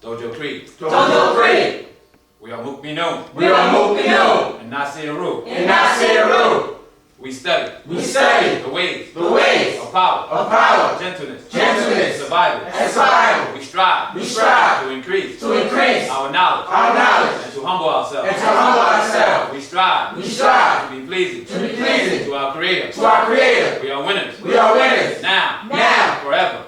Dojo Creed. Dojo Creed. We are Mukminu. We are Mukminu. And Nasir Ryu. And Nasir Ryu. We study. We study the ways of power, gentleness, survival. We strive to increase our knowledge, and to humble ourselves. We strive to be pleasing to our Creator. We are winners. Now, forever.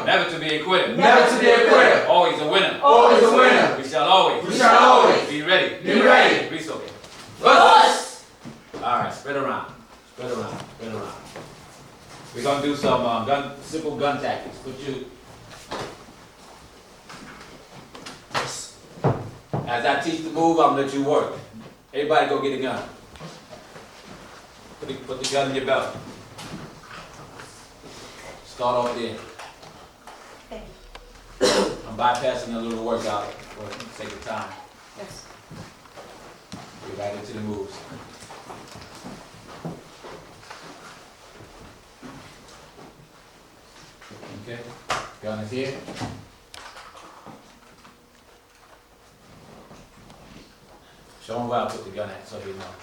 Never to be a quitter. Always a winner. We shall always be ready. Be Soke. All right, spread around. We're gonna do some simple gun tactics. As I teach the move, I'm gonna let you work. Everybody go get a gun. Put the gun in your belt. Start over there. I'm bypassing a little workout for the sake of time. Yes. Get right into the moves. Okay, gun is here. Show him where I put the gun at so he know.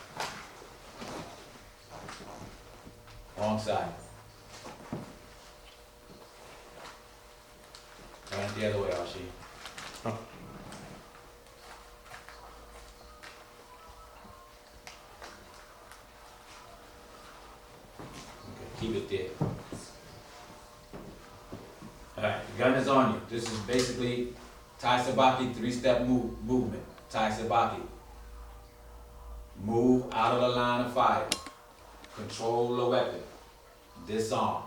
Wrong side. Turn it the other way, Archie. Okay, keep it there. Alright, the gun is on you. This is basically Tai Sabaki 3-step movement. Tai Sabaki. Move out of the line of fire. Control the weapon. Disarm.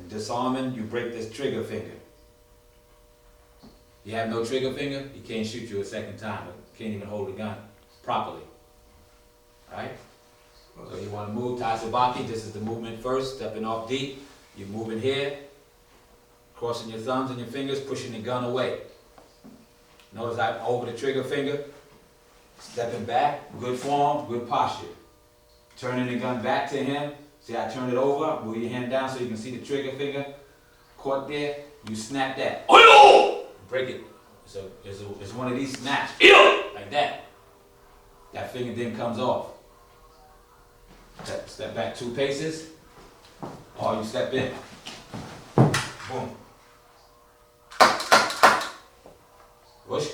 In disarming, you break this trigger finger. You have no trigger finger, he can't shoot you a second time. He can't even hold the gun properly. Alright? So you want to move Tai Sabaki. This is the movement first, stepping off deep. You're moving here. Crossing your thumbs and your fingers, pushing the gun away. Notice I'm over the trigger finger, stepping back, good form, good posture. Turning the gun back to him. See, I turn it over, move your hand down so you can see the trigger finger. Caught there, you snap that. Break it. So it's one of these snaps, like that. That finger then comes off. Step back 2 paces, or you step in. Boom. Push.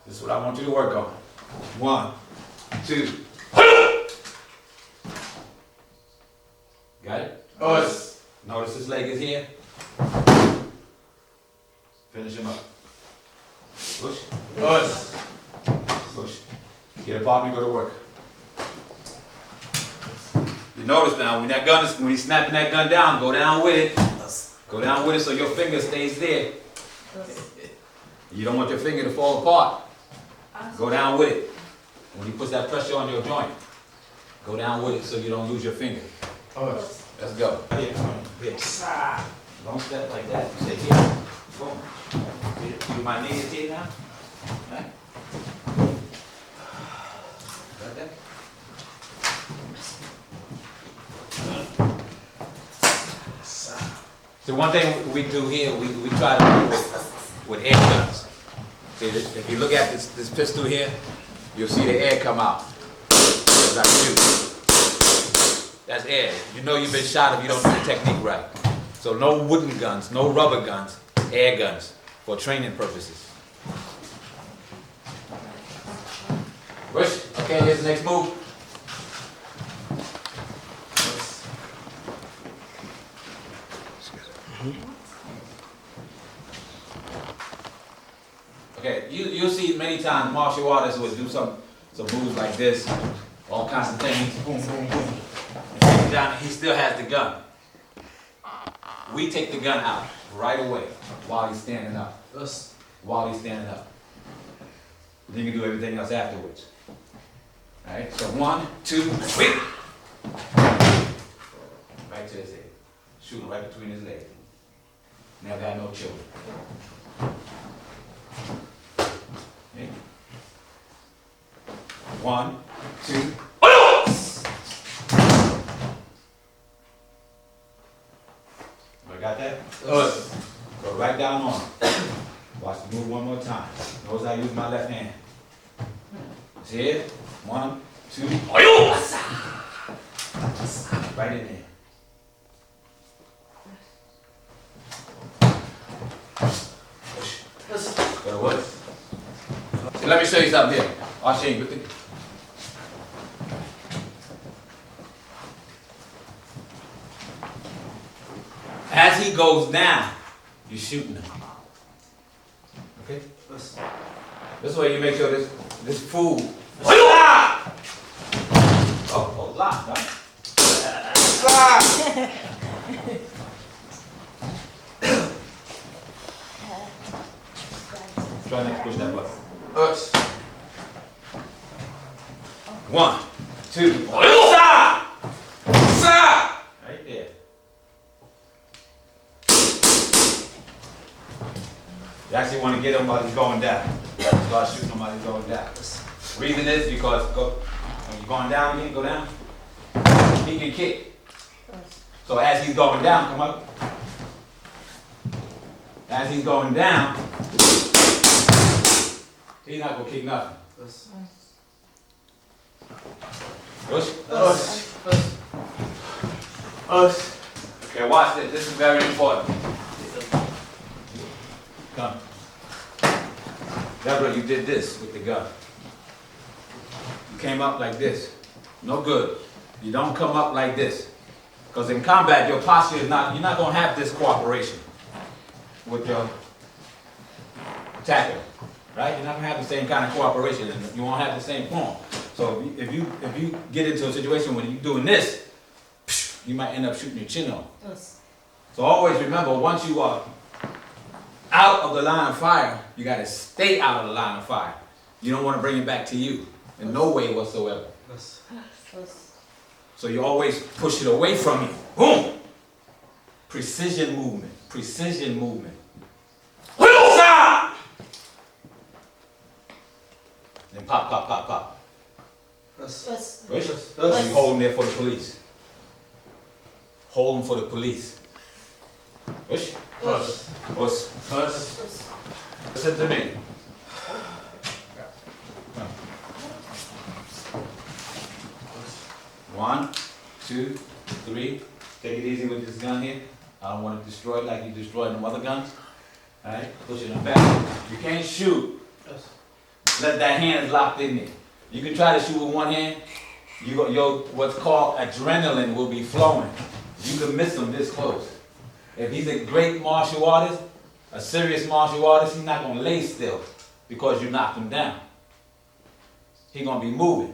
This is what I want you to work on. 1, 2. Got it? Notice this leg is here. Finish him up. Push. Push. Get a partner, go to work. You notice now, when he's snapping that gun down, go down with it. Go down with it so your finger stays there. You don't want your finger to fall apart. Go down with it. When he puts that pressure on your joint, go down with it so you don't lose your finger. Let's go. Here. Don't step like that. Stay here. Boom. See my knee is here now? Right? Got that? So one thing we do here, we try to do with air guns. See, if you look at this pistol here, you'll see the air come out as I shoot. That's air. You know you've been shot if you don't do the technique right. So no wooden guns, no rubber guns, air guns for training purposes. Push. Okay, here's the next move. Okay, you'll see many times martial artists will do some moves like this, all kinds of things, boom, boom, boom. And down, he still has the gun. We take the gun out right away while he's standing up. Then you can do everything else afterwards. All right, so 1, 2, wait. Right to his head. Shooting right between his legs. Never had no children. Okay. 1, 2. I got that? Us. Go right down on him. Watch the move one more time. Notice I use my left hand. See it? 1, 2. Right in there. Go to what? So let me show you something here. I'll with it. As he goes down, you're shooting him. Okay? This way you make sure this food. Oh, lock, right? Try not to push that button. Us. 1, 2. Right there. You actually want to get him while he's going down. Start shooting him while he's going down. Reason is because when you're going down, you go down, he can kick. So as he's going down, come up. As he's going down, he's not gonna kick nothing. Push. Us. Okay, watch this. This is very important. Come. Deborah, you did this with the gun. You came up like this. No good. You don't come up like this. Because in combat, your posture is not, you're not going to have this cooperation with your attacker. Right? You're not going to have the same kind of cooperation and you won't have the same form. So if you get into a situation where you're doing this, you might end up shooting your chin off. So always remember, once you are out of the line of fire, you got to stay out of the line of fire. You don't want to bring it back to you in no way whatsoever. So you always push it away from you. Boom! Precision movement. Precision movement. Then pop, pop, pop, pop. Push. So you hold him there for the police. Hold him for the police. Push. Push. Listen to me. 1, 2, 3. Take it easy with this gun here. I don't want to destroy it like you destroyed them other guns. Alright? Push it back. You can't shoot. Let that hand locked in there. You can try to shoot with one hand. Your what's called adrenaline will be flowing. You can miss him this close. If he's a great martial artist, a serious martial artist, he's not going to lay still because you knocked him down. He's going to be moving.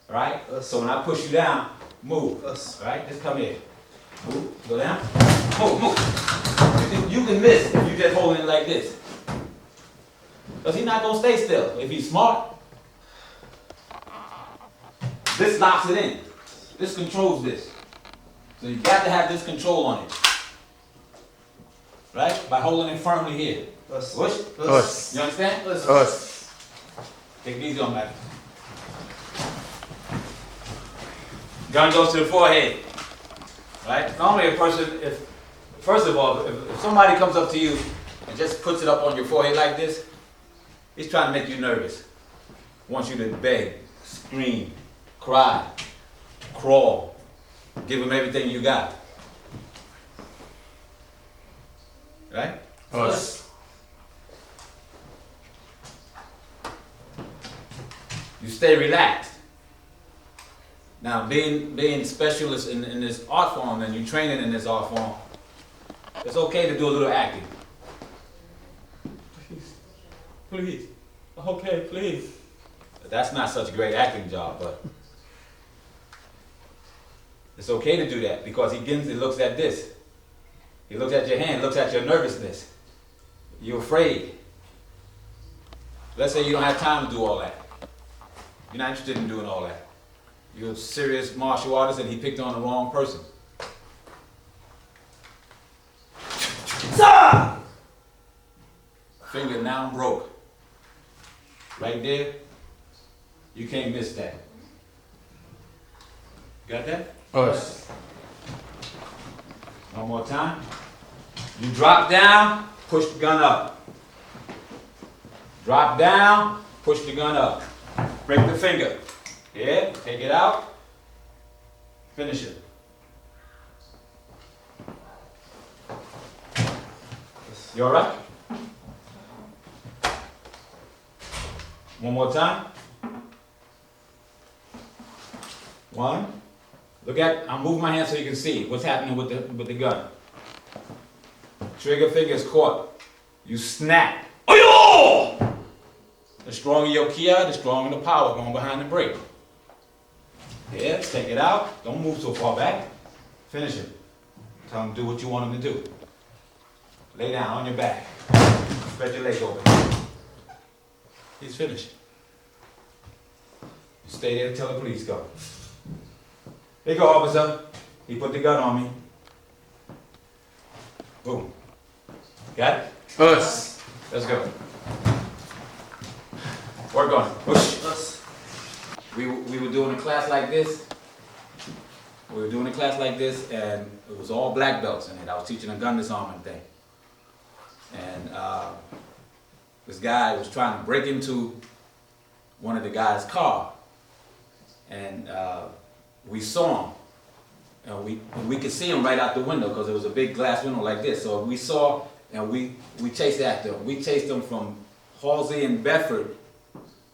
Right? So when I push you down, move. Right? Just come here. Move. Go down. Move. You can miss if you just holding it like this. Because he's not going to stay still. If he's smart, this locks it in. This controls this. So you got to have this control on it. Right? By holding it firmly here. Push. You understand? Take it easy on that. Gun goes to the forehead. Right? Normally a person, first of all, if somebody comes up to you and just puts it up on your forehead like this, he's trying to make you nervous. Wants you to beg, scream, cry, crawl. Give him everything you got. Right? You stay relaxed. Now, being specialist in this art form and you training in this art form, it's okay to do a little acting. Please. Okay, please. But that's not such a great acting job, but it's okay to do that because he looks at this. He looks at your hand, looks at your nervousness. You're afraid. Let's say you don't have time to do all that. You're not interested in doing all that. You're a serious martial artist and he picked on the wrong person. Finger now broke. Right there. You can't miss that. Got that? One more time. You drop down, push the gun up. Drop down, push the gun up. Break the finger. Yeah, take it out. Finish it. You all right? One more time. One. Look at, I'm moving my hand so you can see what's happening with the gun. Trigger finger is caught. You snap. Oh, yo! The stronger your kia, the stronger the power going behind the brake. Yeah, take it out. Don't move so far back. Finish it. Tell him to do what you want him to do. Lay down on your back. Spread your leg open. He's finished. You stay there until the police go. Here you go, officer. He put the gun on me. Boom. Got it? Us. Let's go. Work on it. Push. Us. We were doing a class like this. We were doing a class like this, and it was all black belts in it. I was teaching a gun disarming thing. And this guy was trying to break into one of the guy's car. And we saw him. And we could see him right out the window because it was a big glass window like this. So we saw, and we chased after him. We chased him from Halsey and Bedford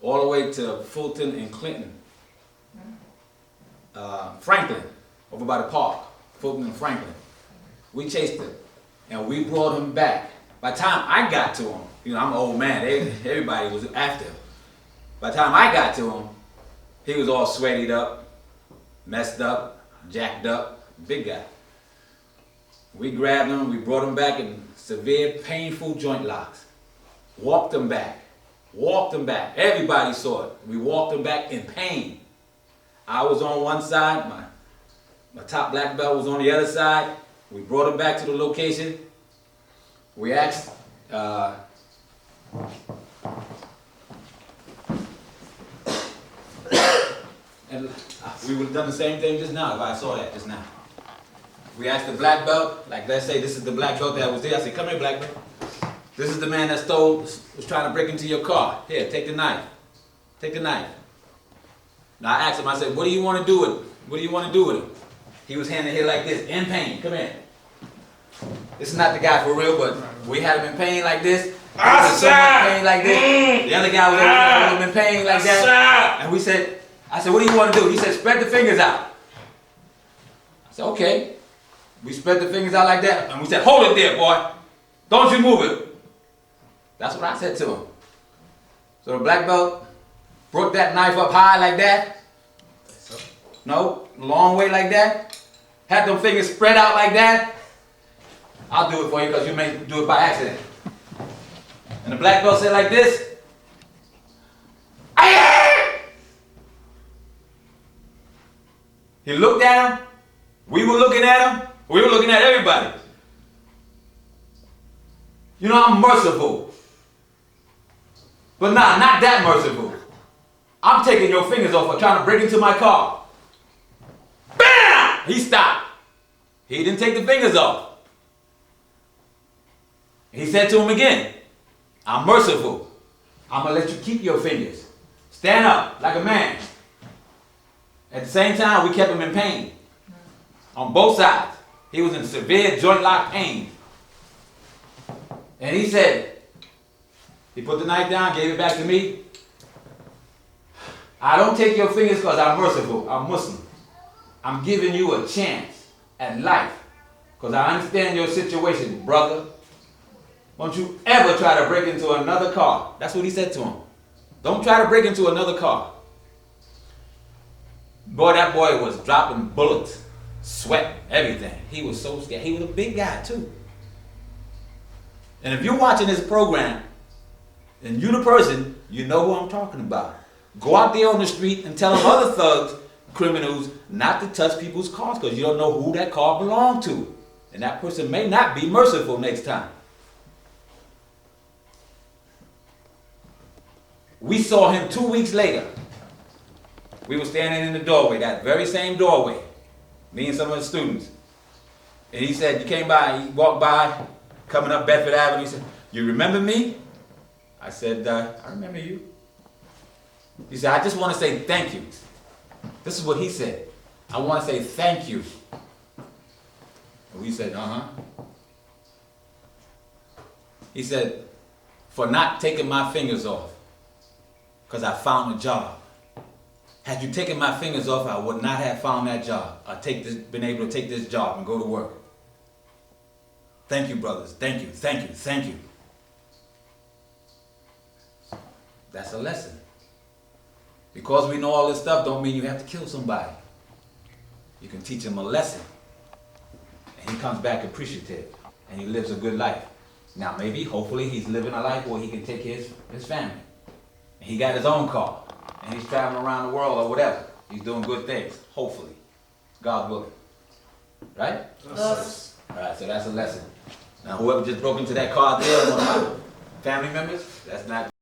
all the way to Fulton and Clinton. Franklin, over by the park. Fulton and Franklin. We chased him, and we brought him back. By the time I got to him, you know, I'm an old man, everybody was after him. By the time I got to him, he was all sweated up, messed up, jacked up, big guy. We grabbed him, we brought him back in severe, painful joint locks. Walked him back. Walked him back. Everybody saw it. We walked him back in pain. I was on one side, my top black belt was on the other side. We brought him back to the location. We asked, and we would have done the same thing just now if I saw that just now. We asked the black belt, like let's say this is the black belt that was there. I said, come here, black belt. This is the man that was trying to break into your car. Here, take the knife. Take the knife. Now I asked him, I said, what do you want to do with it? What do you want to do with him? He was handing here like this, in pain. Come here. This is not the guy for real, but we had him in pain like this. He was in so much pain like this. The other guy was in pain like that. And I said, what do you want to do? He said, spread the fingers out. I said, okay. We spread the fingers out like that, and we said, hold it there, boy. Don't you move it. That's what I said to him. So the black belt brought that knife up high like that. No, long way like that. Had them fingers spread out like that. I'll do it for you because you may do it by accident. And the black belt said like this. He looked at him. We were looking at him. We were looking at everybody. You know, I'm merciful. But nah, not that merciful. I'm taking your fingers off for trying to break into my car. Bam! He stopped. He didn't take the fingers off. He said to him again, I'm merciful. I'm going to let you keep your fingers. Stand up like a man. At the same time, we kept him in pain. On both sides. He was in severe joint lock pain. And he said, he put the knife down, gave it back to me. I don't take your fingers because I'm merciful. I'm Muslim. I'm giving you a chance at life because I understand your situation, brother. Don't you ever try to break into another car. That's what he said to him. Don't try to break into another car. Boy, that boy was dropping bullets, sweat, everything. He was so scared. He was a big guy too. And if you're watching this program, and you're the person, you know who I'm talking about. Go out there on the street and tell them other thugs, criminals, not to touch people's cars because you don't know who that car belonged to. And that person may not be merciful next time. We saw him 2 weeks later. We were standing in the doorway, that very same doorway, me and some of the students. And he said, you came by, he walked by, coming up Bedford Avenue. He said, "You remember me?" I said, "I remember you." He said, "I just want to say thank you." This is what he said. "I want to say thank you." And we said, "Uh-huh." He said, "For not taking my fingers off, because I found a job. Had you taken my fingers off, I would not have found that job. Been able to take this job and go to work. Thank you, brothers. Thank you, thank you, thank you." That's a lesson. Because we know all this stuff don't mean you have to kill somebody. You can teach him a lesson. And he comes back appreciative. And he lives a good life. Now maybe, hopefully, he's living a life where he can take his family. And he got his own car. And he's traveling around the world or whatever. He's doing good things. Hopefully. God willing. Right? Yes. Alright, so that's a lesson. Now whoever just broke into that car there, one of my family members, that's not